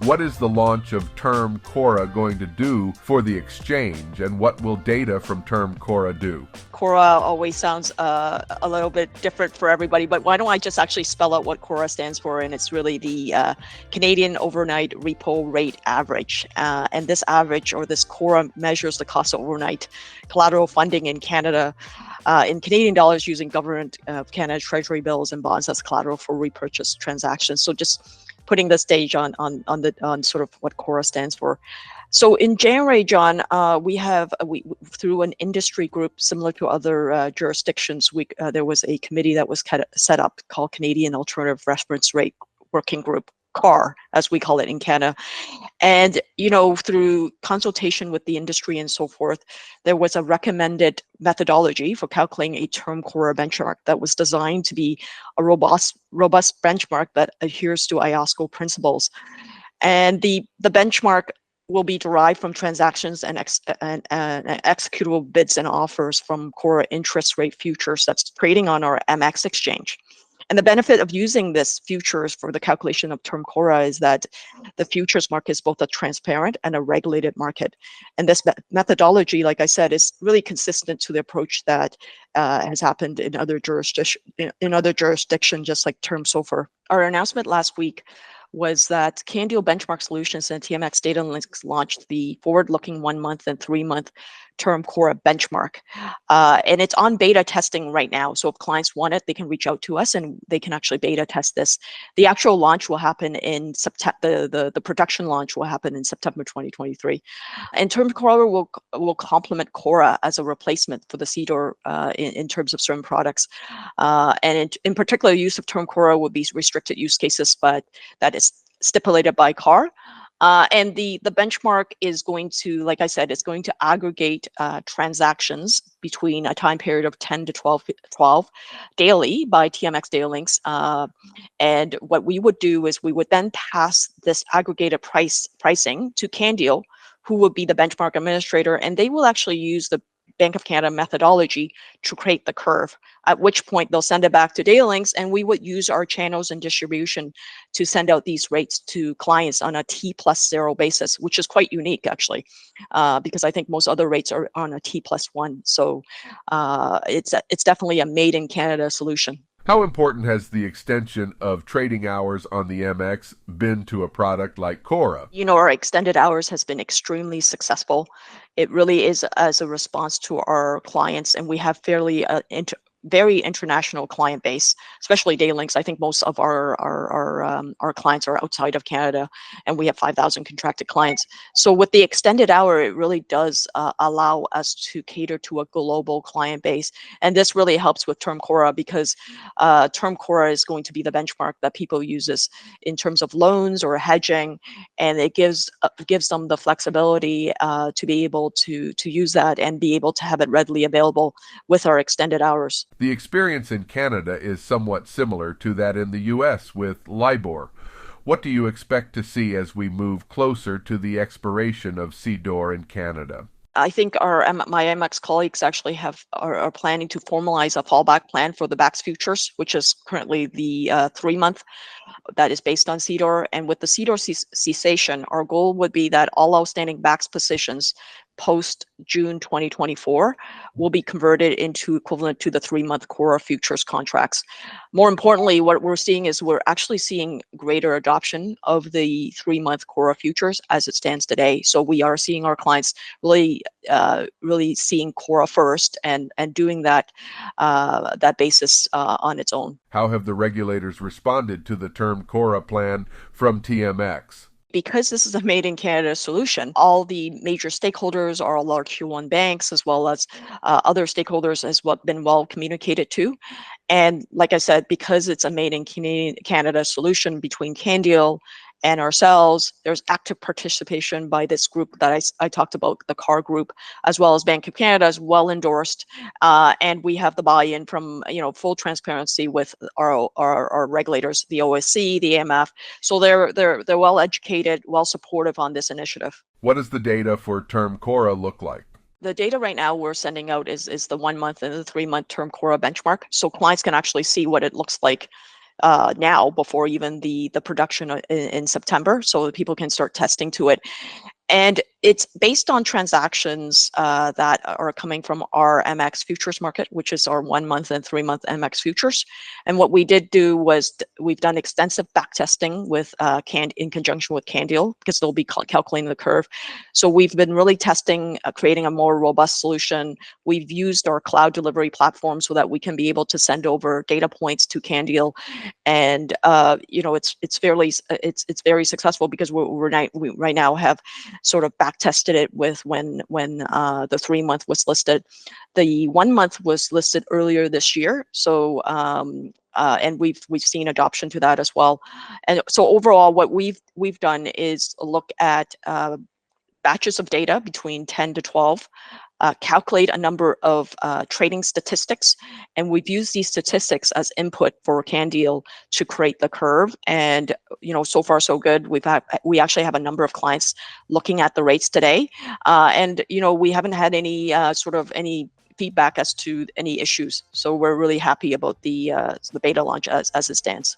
What is the launch of Term CORRA going to do for the exchange, and what will data from Term CORRA do? CORRA always sounds a little bit different for everybody, but why don't I just actually spell out what CORRA stands for? And it's really the Canadian Overnight Repo Rate Average. And this average, or this CORRA, measures the cost of overnight collateral funding in Canada in Canadian dollars using Government of Canada Treasury bills and bonds as collateral for repurchase transactions. So just putting the stage on sort of what CORRA stands for. So in January, John, we through an industry group similar to other jurisdictions, there was a committee that was set up called Canadian Alternative Reference Rate Working Group, CAR, as we call it in Canada. And, through consultation with the industry and so forth, there was a recommended methodology for calculating a term CORRA benchmark that was designed to be a robust benchmark that adheres to IOSCO principles. And the benchmark will be derived from transactions and executable bids and offers from CORRA interest rate futures that's trading on our MX exchange. And the benefit of using this futures for the calculation of term CORRA is that the futures market is both a transparent and a regulated market. And this methodology, like I said, is really consistent to the approach that has happened in other jurisdictions, just like term SOFR. Our announcement last week was that Candial Benchmark Solutions and TMX Datalinx launched the forward-looking 1 month and 3 month term CORRA benchmark. And it's on beta testing right now. So if clients want it, they can reach out to us and they can actually beta test this. The actual launch will happen in September. The production launch will happen in September 2023. And term CORRA will complement CORRA as a replacement for the CDOR in terms of certain products. And in particular, use of term CORRA will be restricted use cases, but that is stipulated by CAR. And the benchmark is going to, like I said, it's going to aggregate transactions between a time period of 10 to 12 daily by TMX Datalinx. And what we would do is we would then pass this aggregated pricing to Candial, who would be the benchmark administrator, and they will actually use the Bank of Canada methodology to create the curve, at which point they'll send it back to Datalinx, and we would use our channels and distribution to send out these rates to clients on a T+0 basis, which is quite unique actually, because I think most other rates are on a T+1. So it's definitely a made in Canada solution. How important has the extension of trading hours on the MX been to a product like CORRA? Our extended hours has been extremely successful. It really is as a response to our clients, and we have fairly very international client base, especially Datalinx. I think most of our clients are outside of Canada, and we have 5,000 contracted clients. So with the extended hour, it really does allow us to cater to a global client base. And this really helps with term CORRA because term CORRA is going to be the benchmark that people uses in terms of loans or hedging, and it gives them the flexibility to be able to use that and be able to have it readily available with our extended hours. The experience in Canada is somewhat similar to that in the U.S. with LIBOR. What do you expect to see as we move closer to the expiration of CDOR in Canada? I think my MX colleagues actually are planning to formalize a fallback plan for the BAX futures, which is currently the 3 month that is based on CDOR. And with the CDOR cessation, our goal would be that all outstanding BAX positions post June 2024 will be converted into equivalent to the 3 month CORRA futures contracts. More importantly, what we're seeing is we're actually seeing greater adoption of the 3 month CORRA futures as it stands today. So we are seeing our clients really seeing CORRA first and doing that basis on its own. How have the regulators responded to the term CORRA plan from TMX? Because this is a made in Canada solution, all the major stakeholders, all our Q1 banks, as well as other stakeholders, has been well communicated to. And like I said, because it's a made in Canada solution between Candial and ourselves, there's active participation by this group that I talked about, the CAR group, as well as Bank of Canada, is well endorsed. And we have the buy-in from, full transparency with our regulators, the OSC, the AMF. So they're well educated, well supportive on this initiative. What does the data for term CORRA look like? The data right now we're sending out is the 1 month and the 3 month Term CORRA benchmark, so clients can actually see what it looks like now before even the production in September, so that people can start testing to it. And it's based on transactions that are coming from our MX futures market, which is our 1 month and 3 month MX futures. And what we did do was we've done extensive back testing with in conjunction with Candeal, because they'll be calculating the curve. So we've been really testing, creating a more robust solution. We've used our cloud delivery platform so that we can be able to send over data points to Candeal, and it's very successful, because we right now have sort of back tested it with when the 3 month was listed. The 1 month was listed earlier this year, so and we've seen adoption to that as well. And so overall, what we've done is look at batches of data between 10 to 12, calculate a number of trading statistics, and we've used these statistics as input for Candeal to create the curve. And so far so good. We actually have a number of clients looking at the rates today, and we haven't had any any feedback as to any issues. So we're really happy about the beta launch as it stands.